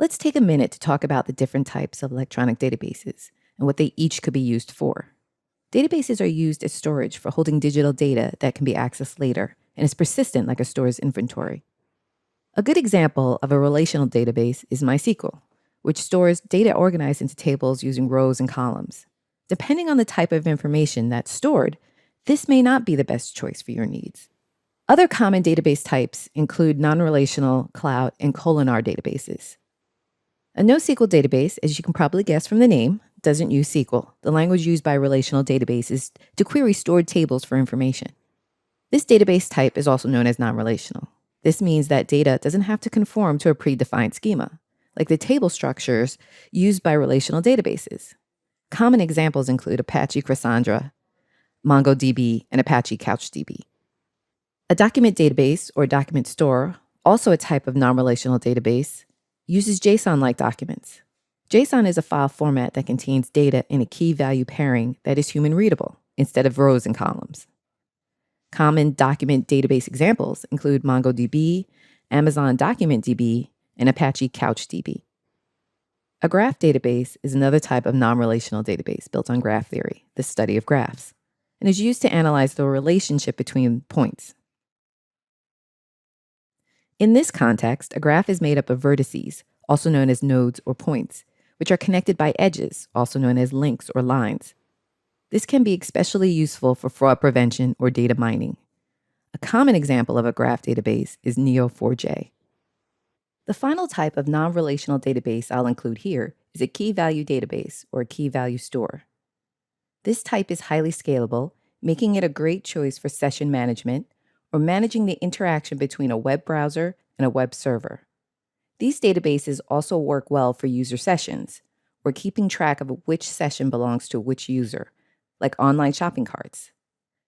Let's take a minute to talk about the different types of electronic databases and what they each could be used for. Databases are used as storage for holding digital data that can be accessed later and is persistent like a store's inventory. A good example of a relational database is MySQL, which stores data organized into tables using rows and columns. Depending on the type of information that's stored, this may not be the best choice for your needs. Other common database types include non-relational, cloud, and columnar databases. A NoSQL database, as you can probably guess from the name, doesn't use SQL, the language used by relational databases to query stored tables for information. This database type is also known as non-relational. This means that data doesn't have to conform to a predefined schema, like the table structures used by relational databases. Common examples include Apache Cassandra, MongoDB, and Apache CouchDB. A document database or document store, also a type of non-relational database, uses JSON-like documents. JSON is a file format that contains data in a key-value pairing that is human-readable instead of rows and columns. Common document database examples include MongoDB, Amazon DocumentDB, and Apache CouchDB. A graph database is another type of non-relational database built on graph theory, the study of graphs, and is used to analyze the relationship between points. In this context, a graph is made up of vertices, also known as nodes or points, which are connected by edges, also known as links or lines. This can be especially useful for fraud prevention or data mining. A common example of a graph database is Neo4j. The final type of non-relational database I'll include here is a key-value database or a key-value store. This type is highly scalable, making it a great choice for session management or managing the interaction between a web browser and a web server. These databases also work well for user sessions, or keeping track of which session belongs to which user, like online shopping carts.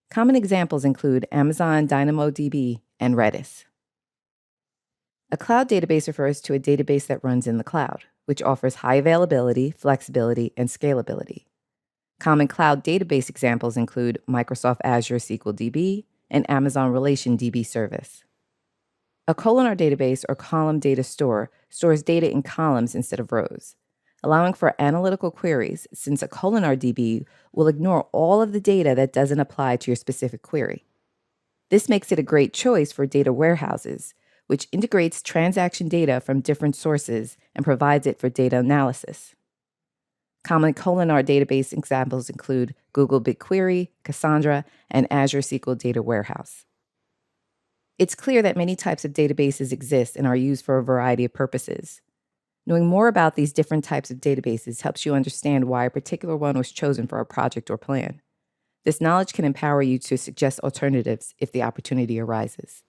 Common examples include Amazon DynamoDB and Redis. A cloud database refers to a database that runs in the cloud, which offers high availability, flexibility, and scalability. Common cloud database examples include Microsoft Azure SQL DB and Amazon RelationDB service. A columnar database or column data store stores data in columns instead of rows, allowing for analytical queries since a columnar DB will ignore all of the data that doesn't apply to your specific query. This makes it a great choice for data warehouses, which integrates transaction data from different sources and provides it for data analysis. Common columnar database examples include Google BigQuery, Cassandra, and Azure SQL Data Warehouse. It's clear that many types of databases exist and are used for a variety of purposes. Knowing more about these different types of databases helps you understand why a particular one was chosen for a project or plan. This knowledge can empower you to suggest alternatives if the opportunity arises.